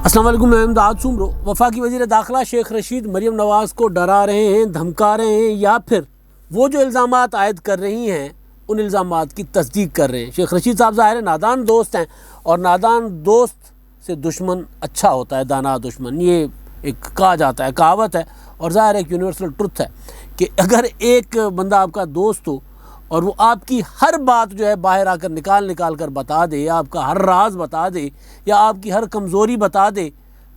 السلام علیکم، میں امداد سومرو۔ وفاقی وزیر داخلہ شیخ رشید مریم نواز کو ڈرا رہے ہیں، دھمکا رہے ہیں، یا پھر وہ جو الزامات عائد کر رہی ہیں ان الزامات کی تصدیق کر رہے ہیں۔ شیخ رشید صاحب ظاہر ہے نادان دوست ہیں، اور نادان دوست سے دشمن اچھا ہوتا ہے، دانا دشمن، یہ ایک کہا جاتا ہے، کہاوت ہے، اور ظاہر ہے ایک یونیورسل ٹروتھ ہے کہ اگر ایک بندہ آپ کا دوست ہو اور وہ آپ کی ہر بات جو ہے باہر آ کر نکال کر بتا دے، یا آپ کا ہر راز بتا دے، یا آپ کی ہر کمزوری بتا دے،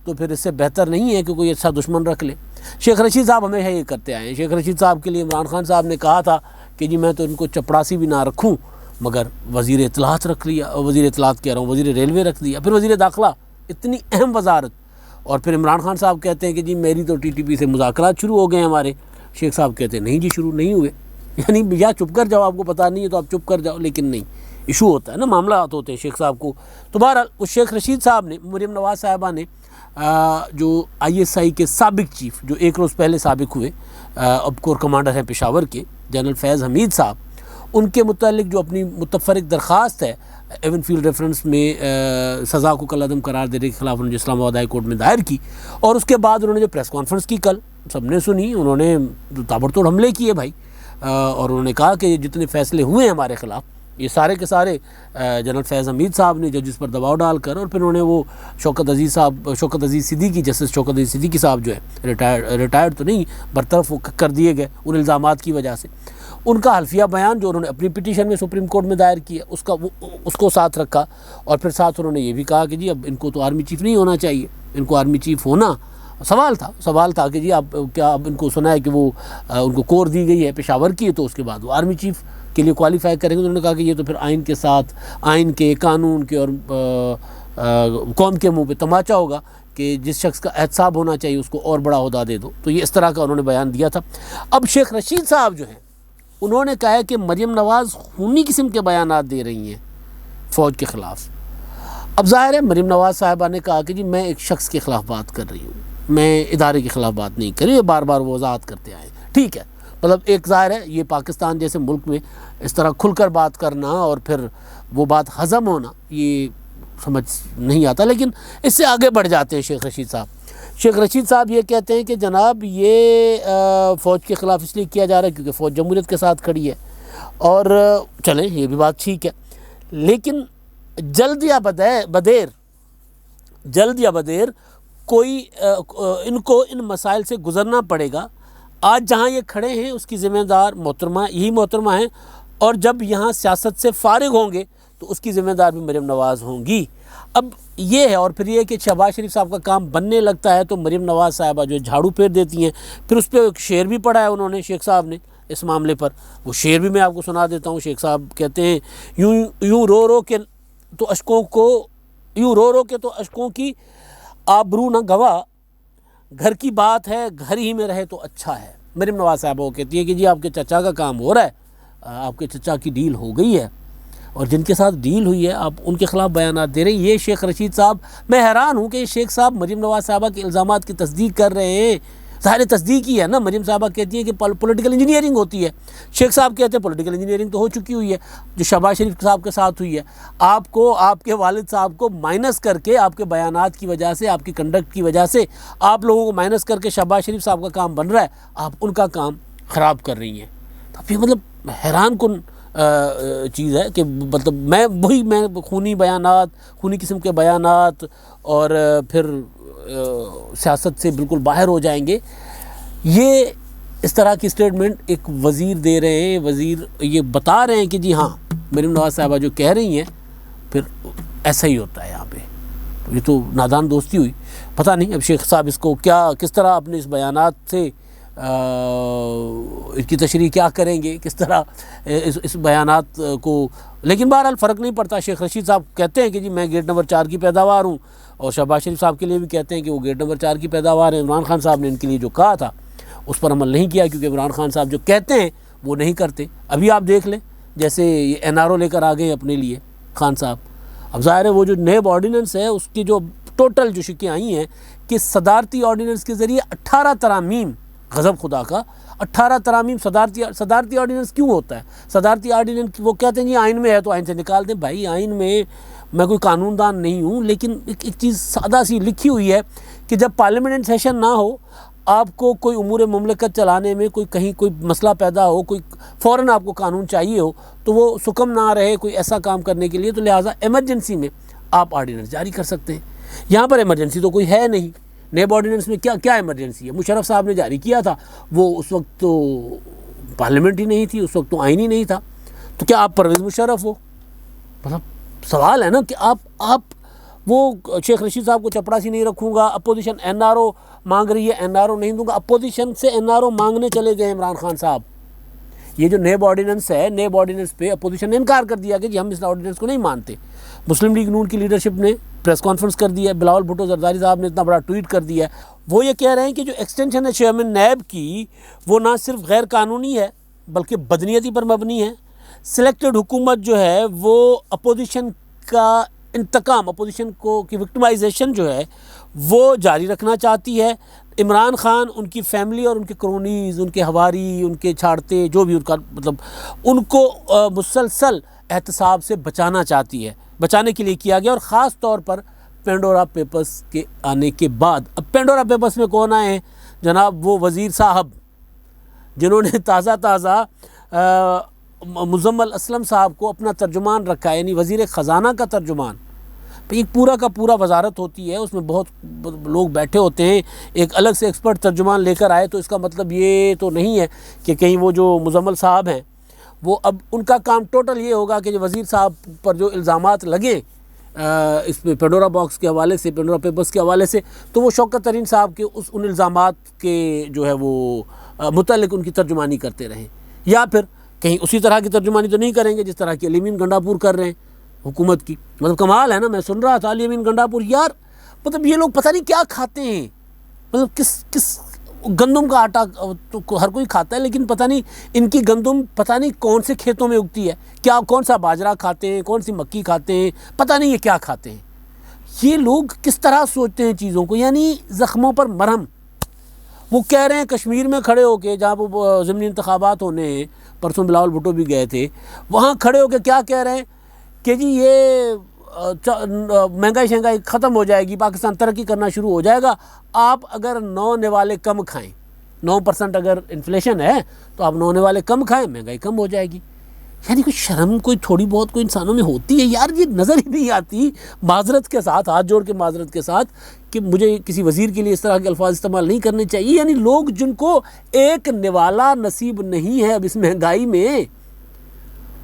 تو پھر اس سے بہتر نہیں ہے کہ کوئی اچھا دشمن رکھ لے۔ شیخ رشید صاحب ہمیشہ یہ کرتے آئے ہیں۔ شیخ رشید صاحب کے لیے عمران خان صاحب نے کہا تھا کہ جی میں تو ان کو چپڑاسی بھی نہ رکھوں، مگر وزیر اطلاعات رکھ لیا، وزیر اطلاعات کہہ رہا ہوں، وزیر ریلوے رکھ دیا، پھر وزیر داخلہ، اتنی اہم وزارت، اور پھر عمران خان صاحب کہتے ہیں کہ جی میری تو ٹی ٹی پی سے مذاکرات شروع ہو گئے ہیں ہمارے۔ شیخ صاحب کہتے ہیں نہیں جی شروع نہیں ہوئے، یعنی یا چپ کر جاؤ، آپ کو پتہ نہیں ہے تو آپ چپ کر جاؤ، لیکن نہیں، ایشو ہوتا ہے نا، معاملات ہوتے ہیں شیخ صاحب کو۔ تو بہرحال اس شیخ رشید صاحب نے، مریم نواز صاحبہ نے، جو آئی ایس آئی کے سابق چیف، جو ایک روز پہلے سابق ہوئے، اب کور کمانڈر ہیں پشاور کے، جنرل فیض حمید صاحب، ان کے متعلق جو اپنی متفرق درخواست ہے ایون فیلڈ ریفرنس میں سزا کو کالعدم قرار دینے کے خلاف انہوں نے اسلام آباد ہائی کورٹ میں دائر کی، اور اس کے بعد انہوں نے جو پریس کانفرنس کی کل سب نے سنی، انہوں نے تابڑتوڑ حملے کیے بھائی، اور انہوں نے کہا کہ جتنے فیصلے ہوئے ہیں ہمارے خلاف، یہ سارے کے سارے جنرل فیض حمید صاحب نے ججز پر دباؤ ڈال کر، اور پھر انہوں نے وہ شوکت عزیز صدیقی، جسٹس شوکت عزیز صدیقی صاحب جو ہے ریٹائرڈ تو نہیں، برطرف کر دیے گئے ان الزامات کی وجہ سے، ان کا حلفیہ بیان جو انہوں نے اپنی پٹیشن میں سپریم کورٹ میں دائر کیا اس کو ساتھ رکھا، اور پھر ساتھ انہوں نے یہ بھی کہا کہ جی اب ان کو تو آرمی چیف نہیں ہونا چاہیے، ان کو آرمی چیف ہونا سوال تھا کہ جی اب کیا اب ان کو سنا ہے کہ وہ ان کو کور دی گئی ہے پشاور کی، تو اس کے بعد وہ آرمی چیف کے لیے کوالیفائی کریں گے۔ انہوں نے کہا کہ یہ تو پھر آئین کے ساتھ، آئین کے، قانون کے، اور قوم کے منہ پہ تماچا ہوگا کہ جس شخص کا احتساب ہونا چاہیے اس کو اور بڑا عہدہ دے دو، تو یہ اس طرح کا انہوں نے بیان دیا تھا۔ اب شیخ رشید صاحب جو ہیں انہوں نے کہا ہے کہ مریم نواز خونی قسم کے بیانات دے رہی ہیں فوج کے خلاف۔ اب ظاہر ہے مریم نواز صاحبہ نے کہا کہ جی میں ایک شخص کے خلاف بات کر رہی ہوں، میں ادارے کے خلاف بات نہیں کر رہی، بار بار وہ وضاحت کرتے آئے، ٹھیک ہے، مطلب ایک ظاہر ہے یہ پاکستان جیسے ملک میں اس طرح کھل کر بات کرنا اور پھر وہ بات ہضم ہونا، یہ سمجھ نہیں آتا، لیکن اس سے آگے بڑھ جاتے ہیں شیخ رشید صاحب۔ شیخ رشید صاحب یہ کہتے ہیں کہ جناب یہ فوج کے خلاف اس لیے کیا جا رہا ہے کیونکہ فوج جمہوریت کے ساتھ کھڑی ہے، اور چلیں یہ بھی بات ٹھیک ہے، لیکن جلد یا بدیر کوئی ان کو ان مسائل سے گزرنا پڑے گا۔ آج جہاں یہ کھڑے ہیں اس کی ذمہ دار یہی محترمہ ہیں، اور جب یہاں سیاست سے فارغ ہوں گے تو اس کی ذمہ دار بھی مریم نواز ہوں گی۔ اب یہ ہے، اور پھر یہ کہ شہباز شریف صاحب کا کام بننے لگتا ہے تو مریم نواز صاحبہ جو جھاڑو پھیر دیتی ہیں، پھر اس پہ ایک شعر بھی پڑھا ہے انہوں نے، شیخ صاحب نے، اس معاملے پر وہ شعر بھی میں آپ کو سنا دیتا ہوں۔ شیخ صاحب کہتے ہیں یوں رو کے تو اشکوں کی آبرو نہ گوا، گھر کی بات ہے گھر ہی میں رہے تو اچھا ہے۔ مریم نواز صاحبہ وہ کہتی ہے کہ جی آپ کے چچا کا کام ہو رہا ہے، آپ کے چچا کی ڈیل ہو گئی ہے، اور جن کے ساتھ ڈیل ہوئی ہے آپ ان کے خلاف بیانات دے رہے ہیں۔ یہ شیخ رشید صاحب، میں حیران ہوں کہ یہ شیخ صاحب مریم نواز صاحبہ کے الزامات کی تصدیق کر رہے ہیں۔ ظاہر تصدیق ہی ہے نا، مریم صاحبہ کہتی ہیں کہ پولیٹیکل انجینئرنگ ہوتی ہے، شیخ صاحب کہتے ہیں پولیٹیکل انجینئرنگ تو ہو چکی ہوئی ہے جو شہباز شریف صاحب کے ساتھ ہوئی ہے۔ آپ کو، آپ کے والد صاحب کو مائنس کر کے، آپ کے بیانات کی وجہ سے، آپ کی کنڈکٹ کی وجہ سے آپ لوگوں کو مائنس کر کے شہباز شریف صاحب کا کام بن رہا ہے، آپ ان کا کام خراب کر رہی ہیں۔ تو یہ مطلب حیران کن چیز ہے کہ مطلب میں خونی بیانات، خونی قسم کے بیانات، اور پھر سیاست سے بالکل باہر ہو جائیں گے، یہ اس طرح کی اسٹیٹمنٹ ایک وزیر دے رہے ہیں۔ وزیر یہ بتا رہے ہیں کہ جی ہاں مریم نواز صاحبہ جو کہہ رہی ہیں پھر ایسا ہی ہوتا ہے یہاں پہ، یہ تو نادان دوستی ہوئی۔ پتہ نہیں اب شیخ صاحب اس کو کس طرح اپنے اس بیانات سے اس کی تشریح کیا کریں گے، کس طرح اس بیانات کو، لیکن بہرحال فرق نہیں پڑتا۔ شیخ رشید صاحب کہتے ہیں کہ جی میں گیٹ نمبر 4 کی پیداوار ہوں، اور شہباز شریف صاحب کے لیے بھی کہتے ہیں کہ وہ گیٹ نمبر 4 کی پیداوار ہے۔ عمران خان صاحب نے ان کے لیے جو کہا تھا اس پر عمل نہیں کیا، کیونکہ عمران خان صاحب جو کہتے ہیں وہ نہیں کرتے۔ ابھی آپ دیکھ لیں جیسے یہ این آر او لے کر آ گئے اپنے لیے خان صاحب۔ اب ظاہر ہے وہ جو نیب آرڈیننس ہے اس کی جو ٹوٹل جو شکیں آئی ہیں کہ صدارتی آرڈیننس کے ذریعے 18 ترامیم، غضب خدا کا 18 ترامیم، صدارتی آرڈیننس کیوں ہوتا ہے؟ صدارتی آرڈیننس وہ کہتے ہیں جی آئین میں ہے تو آئین سے نکال دیں۔ بھائی آئین میں میں کوئی قانون دان نہیں ہوں، لیکن ایک چیز سادہ سی لکھی ہوئی ہے کہ جب پارلیمنٹ سیشن نہ ہو، آپ کو کوئی امور مملکت چلانے میں کہیں کوئی مسئلہ پیدا ہو، کوئی فوراً آپ کو قانون چاہیے ہو، تو وہ سکم نہ رہے کوئی ایسا کام کرنے کے لیے، تو لہٰذا ایمرجنسی میں آپ آرڈیننس جاری کر سکتے ہیں۔ یہاں پر ایمرجنسی تو کوئی ہے نہیں، نیب آرڈیننس میں کیا ایمرجنسی ہے؟ مشرف صاحب نے جاری کیا تھا، وہ اس وقت تو پارلیمنٹ ہی نہیں تھی، اس وقت تو آئین ہی نہیں تھا، تو کیا آپ پرویز مشرف ہو؟ مطلب سوال ہے نا کہ آپ وہ شیخ رشید صاحب کو چپڑاسی نہیں رکھوں گا، اپوزیشن این آر او مانگ رہی ہے، این آر او نہیں دوں گا، اپوزیشن سے این آر او مانگنے چلے گئے عمران خان صاحب۔ یہ جو نیب آرڈیننس ہے، نیب آرڈیننس پہ اپوزیشن نے انکار کر دیا کہ جی ہم اس آرڈیننس کو نہیں مانتے۔ مسلم لیگ نون کی لیڈرشپ نے پریس کانفرنس کر دی ہے، بلاول بھٹو زرداری صاحب نے اتنا بڑا ٹویٹ کر دیا ہے، وہ یہ کہہ رہے ہیں کہ جو ایکسٹینشن ہے چیئرمین نیب کی، وہ نہ صرف غیر قانونی ہے بلکہ بدنیتی پر مبنی ہے۔ سلیکٹڈ حکومت جو ہے وہ اپوزیشن کا انتقام، اپوزیشن کی وکٹمائزیشن جو ہے وہ جاری رکھنا چاہتی ہے۔ عمران خان، ان کی فیملی اور ان کے کرونیز، ان کے ہواری، ان کے چھاڑتے، جو بھی ان کا مطلب، ان کو مسلسل احتساب سے بچانا چاہتی ہے، بچانے کے لیے کیا گیا، اور خاص طور پر پینڈورا پیپرز کے آنے کے بعد۔ اب پینڈورا پیپرز میں کون آئے ہیں؟ جناب وہ وزیر صاحب جنہوں نے تازہ مزمل اسلم صاحب کو اپنا ترجمان رکھا ہے، یعنی وزیر خزانہ کا ترجمان۔ ایک پورا کا پورا وزارت ہوتی ہے، اس میں بہت لوگ بیٹھے ہوتے ہیں، ایک الگ سے ایکسپرٹ ترجمان لے کر آئے، تو اس کا مطلب یہ تو نہیں ہے کہ کہیں وہ جو مزمل صاحب ہیں وہ اب ان کا کام ٹوٹل یہ ہوگا کہ جو وزیر صاحب پر جو الزامات لگے اس میں پینڈورا باکس کے حوالے سے، پینڈورا پیپرز کے حوالے سے، تو وہ شوکت ترین صاحب کے ان الزامات کے جو ہے وہ متعلق ان کی ترجمانی کرتے رہیں، یا پھر کہیں اسی طرح کی ترجمانی تو نہیں کریں گے جس طرح کی علی امین گنڈا پور کر رہے ہیں حکومت کی۔ مطلب کمال ہے نا، میں سن رہا تھا علی امین گنڈا پور، یار مطلب یہ لوگ پتہ نہیں کیا کھاتے ہیں، مطلب کس گندم کا آٹا تو ہر کوئی کھاتا ہے، لیکن پتہ نہیں ان کی گندم پتہ نہیں کون سے کھیتوں میں اگتی ہے، کیا کون سا باجرہ کھاتے ہیں، کون سی مکی کھاتے ہیں، پتہ نہیں یہ کیا کھاتے ہیں۔ یہ لوگ کس طرح سوچتے ہیں چیزوں کو، یعنی زخموں پر مرہم۔ وہ کہہ رہے ہیں کشمیر میں کھڑے ہو کے، جہاں وہ ضمنی انتخابات ہونے ہیں، پرسوں بلاول بھٹو بھی گئے تھے، وہاں کھڑے ہو کے کیا کہہ رہے ہیں کہ جی یہ مہنگائی شہنگائی ختم ہو جائے گی، پاکستان ترقی کرنا شروع ہو جائے گا، آپ اگر 9 نوالے کم کھائیں، 9% اگر انفلیشن ہے تو آپ 9 نوالے کم کھائیں، مہنگائی کم ہو جائے گی۔ یعنی کوئی شرم کوئی تھوڑی بہت کوئی انسانوں میں ہوتی ہے یار، یہ نظر ہی نہیں آتی، معذرت کے ساتھ، ہاتھ جوڑ کے معذرت کے ساتھ، کہ مجھے کسی وزیر کے لیے اس طرح کے الفاظ استعمال نہیں کرنے چاہیے۔ یعنی لوگ جن کو ایک نوالا نصیب نہیں ہے اب اس مہنگائی میں،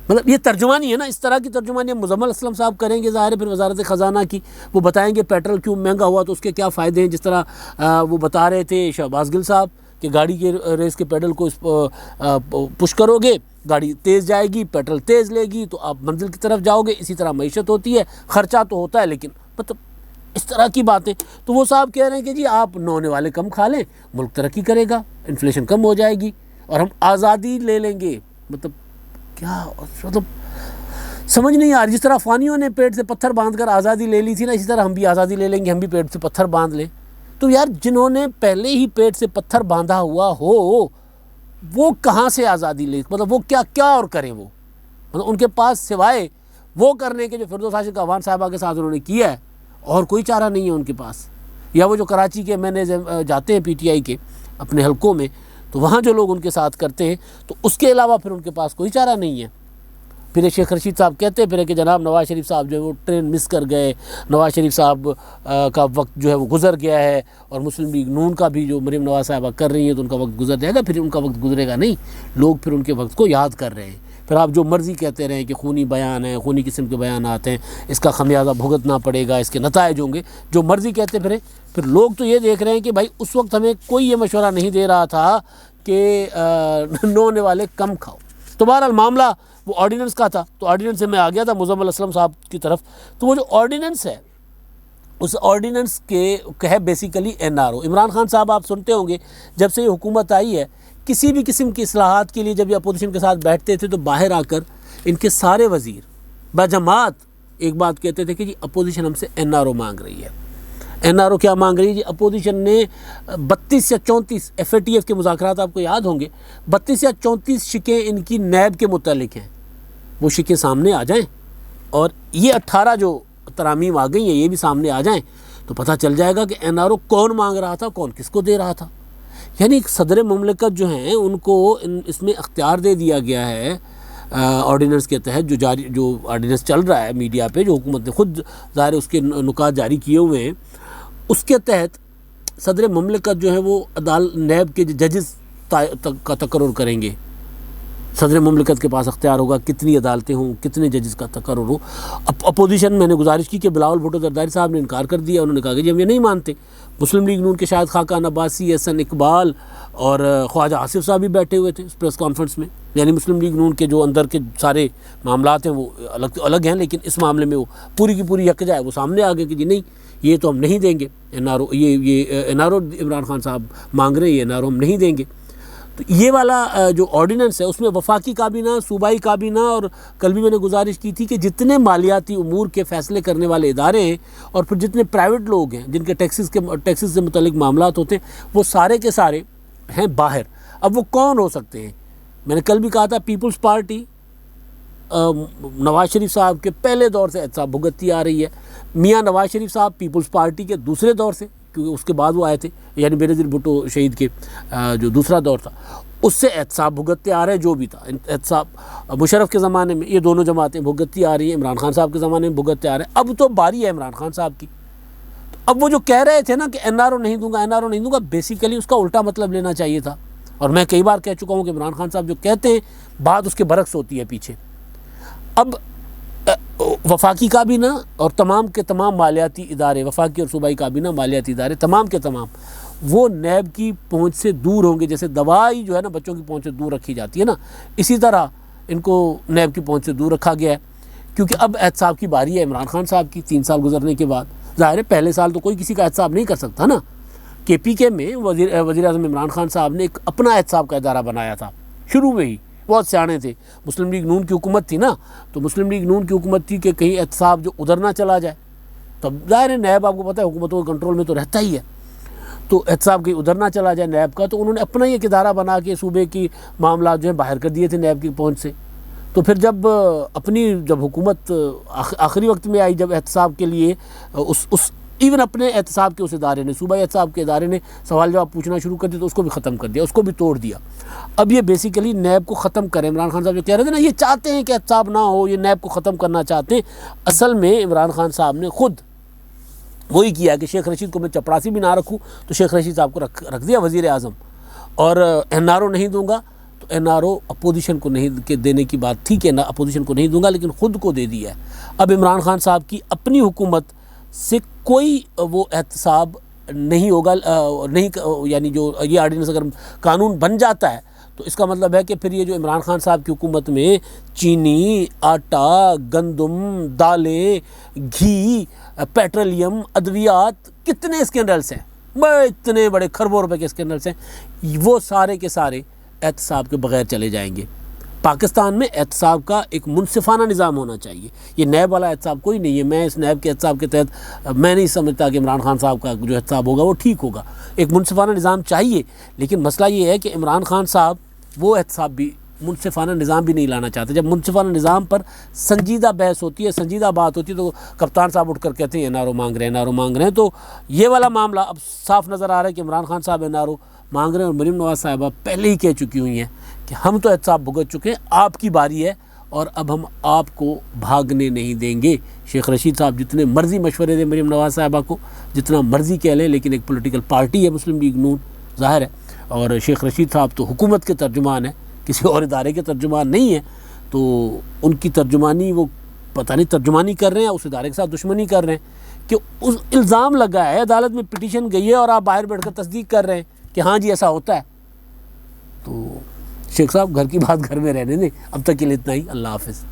مطلب یہ ترجمانی ہے نا، اس طرح کی ترجمانی مزمل اسلم صاحب کریں گے ظاہر ہے، پھر وزارت خزانہ کی وہ بتائیں گے پیٹرول کیوں مہنگا ہوا تو اس کے کیا فائدے ہیں، جس طرح وہ بتا رہے تھے شہباز گل صاحب کہ گاڑی کے ریس کے پیڈل کو پش کرو گے، گاڑی تیز جائے گی، پیٹرول تیز لے گی تو آپ منزل کی طرف جاؤ گے، اسی طرح معیشت ہوتی ہے، خرچہ تو ہوتا ہے، لیکن مطلب اس طرح کی باتیں۔ تو وہ صاحب کہہ رہے ہیں کہ جی آپ 9 والے کم کھا لیں، ملک ترقی کرے گا، انفلیشن کم ہو جائے گی اور ہم آزادی لے لیں گے۔ مطلب کیا، مطلب سمجھ نہیں آ رہی۔ جس طرح افغانیوں نے پیٹ سے پتھر باندھ کر آزادی لے لی تھی نا، اسی طرح ہم بھی آزادی لے لیں گے، ہم بھی پیٹ سے پتھر باندھ لیں۔ تو یار جنہوں نے پہلے ہی پیٹ سے پتھر باندھا ہوا ہو وہ کہاں سے آزادی لے، مطلب وہ کیا اور کریں، وہ مطلب ان کے پاس سوائے وہ کرنے کے جو فردوس ہاشم کاوان صاحبہ کے ساتھ انہوں نے کیا ہے اور کوئی چارہ نہیں ہے ان کے پاس۔ یا وہ جو کراچی کے میں نے جاتے ہیں پی ٹی آئی کے اپنے حلقوں میں، تو وہاں جو لوگ ان کے ساتھ کرتے ہیں، تو اس کے علاوہ پھر ان کے پاس کوئی چارہ نہیں ہے۔ پھر شیخ رشید صاحب کہتے پھر کہ جناب نواز شریف صاحب جو ہے وہ ٹرین مس کر گئے، نواز شریف صاحب کا وقت جو ہے وہ گزر گیا ہے، اور مسلم لیگ نون کا بھی جو مریم نواز صاحبہ کر رہی ہیں تو ان کا وقت گزر جائے گا۔ پھر ان کا وقت گزرے گا نہیں، لوگ پھر ان کے وقت کو یاد کر رہے ہیں۔ پھر آپ جو مرضی کہتے رہیں کہ خونی بیان ہیں، خونی قسم کے بیانات ہیں، اس کا خمیازہ بھگتنا پڑے گا، اس کے نتائج ہوں گے، جو مرضی کہتے پھر لوگ تو یہ دیکھ رہے ہیں کہ بھائی اس وقت ہمیں کوئی یہ مشورہ نہیں دے رہا تھا کہ 9 والے کم کھاؤ۔ تو بہرحال معاملہ وہ آرڈیننس کا تھا، تو آرڈیننس سے میں آ گیا تھا مزمل اسلم صاحب کی طرف۔ تو وہ جو آرڈیننس ہے، اس آرڈیننس کے ہے basically N R O. Imran Khan صاحب آپ سنتے ہوں گے جب سے یہ حکومت آئی ہے، کسی بھی قسم کی اصلاحات کے لیے جب یہ اپوزیشن کے ساتھ بیٹھتے تھے تو باہر آ کر ان کے سارے وزیر بجماعت ایک بات کہتے تھے کہ جی اپوزیشن ہم سے این آر او مانگ رہی ہے۔ این آر او کیا مانگ رہی ہے؟ جی اپوزیشن نے 32 یا 34 ایف اے ٹی ایف کے مذاکرات آپ کو یاد ہوں گے، 32 یا 34 شکیں ان کی نیب کے متعلق ہیں، وہ شکیں سامنے آ جائیں، اور یہ 18 جو ترامیم آ گئی ہیں یہ بھی سامنے آ جائیں تو پتہ چل جائے گا کہ این آر او کون مانگ رہا تھا، کون کس کو دے رہا تھا۔ یعنی صدر مملکت جو ہیں ان کو اس میں اختیار دے دیا گیا ہے آرڈیننس کے تحت، جو آرڈیننس چل رہا ہے میڈیا پہ، جو حکومت نے خود ظاہر اس کے نکات جاری کیے ہوئے ہیں، اس کے تحت صدر مملکت جو ہے وہ نیب کے ججز کا تقرر کریں گے۔ صدر مملکت کے پاس اختیار ہوگا کتنی عدالتیں ہوں، کتنے ججز کا تقرر ہو۔ اپوزیشن میں نے گزارش کی کہ بلاول بھٹو زرداری صاحب نے انکار کر دیا، انہوں نے کہا کہ جی ہم یہ نہیں مانتے۔ مسلم لیگ نون کے شاہد خاقان عباسی، احسن اقبال اور خواجہ آصف صاحب بھی بیٹھے ہوئے تھے اس پریس کانفرنس میں، یعنی مسلم لیگ نون کے جو اندر کے سارے معاملات ہیں وہ الگ ہیں، لیکن اس معاملے میں وہ پوری کی پوری یکجا ہے، وہ سامنے آ گئے کہ جی نہیں یہ تو ہم نہیں دیں گے، این آر او یہ N R O Imran Khan صاحب مانگ رہے ہیں، یہ این آر او ہم نہیں دیں گے۔ تو یہ والا جو آرڈیننس ہے اس میں وفاقی کابینہ، صوبائی کابینہ، اور کل بھی میں نے گزارش کی تھی کہ جتنے مالیاتی امور کے فیصلے کرنے والے ادارے ہیں اور پھر جتنے پرائیویٹ لوگ ہیں جن کے ٹیکسز سے متعلق معاملات ہوتے ہیں وہ سارے کے سارے ہیں باہر۔ اب وہ کون ہو سکتے ہیں؟ میں نے کل بھی کہا تھا پیپلز پارٹی نواز شریف صاحب کے پہلے دور سے احتساب بھگتتی آ رہی ہے، میاں نواز شریف صاحب پیپلز پارٹی کے دوسرے دور سے، کیونکہ اس کے بعد وہ آئے تھے، یعنی بینظیر بھٹو شہید کے جو دوسرا دور تھا اس سے احتساب بھگتتے آ رہے، جو بھی تھا احتساب مشرف کے زمانے میں یہ دونوں جماعتیں بھگتتی آ رہی ہیں، عمران خان صاحب کے زمانے میں بھگتتے آ رہے ہیں، اب تو باری ہے عمران خان صاحب کی۔ اب وہ جو کہہ رہے تھے نا کہ این آر او نہیں دوں گا، این آر او نہیں دوں گا، بیسیکلی اس کا الٹا مطلب لینا چاہیے تھا، اور میں کئی بار کہہ چکا ہوں کہ عمران خان صاحب جو کہتے ہیں بات اس کے برعکس ہوتی ہے پیچھے۔ اب وفاقی کابینہ اور تمام کے تمام مالیاتی ادارے، وفاقی اور صوبائی کابینہ مالیاتی ادارے تمام کے تمام وہ نیب کی پہنچ سے دور ہوں گے، جیسے دوائی جو ہے نا بچوں کی پہنچ سے دور رکھی جاتی ہے نا، اسی طرح ان کو نیب کی پہنچ سے دور رکھا گیا ہے، کیونکہ اب احتساب کی باری ہے عمران خان صاحب کی 3 سال گزرنے کے بعد۔ ظاہر ہے پہلے سال تو کوئی کسی کا احتساب نہیں کر سکتا نا۔ کے پی کے میں وزیر اعظم عمران خان صاحب نے ایک اپنا احتساب کا ادارہ بنایا تھا شروع میں ہی، بہت سیانے تھے، مسلم لیگ نون کی حکومت تھی نا، تو مسلم لیگ نون کی حکومت تھی کہ کہیں احتساب جو ادھر نہ چلا جائے، تب ظاہر ہے نیب آپ کو پتہ ہے حکومتوں کے کنٹرول میں تو رہتا ہی ہے، تو احتساب کہیں ادھر نہ چلا جائے نیب کا، تو انہوں نے اپنا ہی ایک ادارہ بنا کے صوبے کی معاملات جو ہیں باہر کر دیے تھے نیب کی پہنچ سے۔ تو پھر جب حکومت آخری وقت میں آئی، جب احتساب کے لیے ایون اپنے احتساب کے اس ادارے نے، صوبائی احتساب کے ادارے نے سوال جواب پوچھنا شروع کر دیا تو اس کو بھی ختم کر دیا، اس کو بھی توڑ دیا۔ اب یہ بیسیکلی نیب کو ختم کریں، عمران خان صاحب جو کہہ رہے تھے نا یہ چاہتے ہیں کہ احتساب نہ ہو، یہ نیب کو ختم کرنا چاہتے ہیں، اصل میں عمران خان صاحب نے خود وہی کیا کہ شیخ رشید کو میں چپڑاسی بھی نہ رکھوں تو شیخ رشید صاحب کو رکھ دیا وزیر اعظم، اور این آر او نہیں دوں گا تو این آر او اپوزیشن کو نہیں دینے کی بات تھی کہ اپوزیشن کو نہیں دوں گا، لیکن خود کو دے دیا ہے۔ اب عمران خان صاحب کی اپنی حکومت سے کوئی وہ احتساب نہیں ہوگا، یعنی جو یہ آرڈیننس اگر قانون بن جاتا ہے تو اس کا مطلب ہے کہ پھر یہ جو عمران خان صاحب کی حکومت میں چینی، آٹا، گندم، دالیں، گھی، پیٹرولیم، ادویات، کتنے اسکینڈلس ہیں، اتنے بڑے کھربوں روپے کے اسکینڈلس ہیں، وہ سارے کے سارے احتساب کے بغیر چلے جائیں گے۔ پاکستان میں احتساب کا ایک منصفانہ نظام ہونا چاہیے، یہ نیب والا احتساب کوئی نہیں ہے۔ میں اس نیب کے احتساب کے تحت میں نہیں سمجھتا کہ عمران خان صاحب کا جو احتساب ہوگا وہ ٹھیک ہوگا، ایک منصفانہ نظام چاہیے، لیکن مسئلہ یہ ہے کہ عمران خان صاحب وہ احتساب بھی منصفانہ نظام بھی نہیں لانا چاہتے۔ جب منصفانہ نظام پر سنجیدہ بحث ہوتی ہے، سنجیدہ بات ہوتی ہے، تو کپتان صاحب اٹھ کر کہتے ہیں این آر او مانگ رہے ہیں، این آر او مانگ رہے ہیں۔ تو یہ والا معاملہ اب صاف نظر آ رہا ہے کہ عمران خان صاحب این آر او مانگ رہے ہیں، اور مریم نواز صاحبہ پہلے ہی کہہ چکی ہوئی ہیں کہ ہم تو احتساب بھگت چکے ہیں، آپ کی باری ہے اور اب ہم آپ کو بھاگنے نہیں دیں گے۔ شیخ رشید صاحب جتنے مرضی مشورے دیں مریم نواز صاحبہ کو، جتنا مرضی کہہ لیں، لیکن ایک پولیٹیکل پارٹی ہے مسلم لیگ نون، ظاہر ہے، اور شیخ رشید صاحب تو حکومت کے ترجمان ہیں، کسی اور ادارے کے ترجمان نہیں ہیں، تو ان کی ترجمانی وہ پتہ نہیں ترجمانی کر رہے ہیں، اس ادارے کے ساتھ دشمنی کر رہے ہیں کہ اس الزام لگا ہے، عدالت میں پٹیشن گئی ہے اور آپ باہر بیٹھ کر تصدیق کر رہے ہیں کہ ہاں جی ایسا ہوتا ہے۔ تو شیخ صاحب گھر کی بات گھر میں رہنے دیں، اب تک کے لیے اتنا ہی، اللہ حافظ۔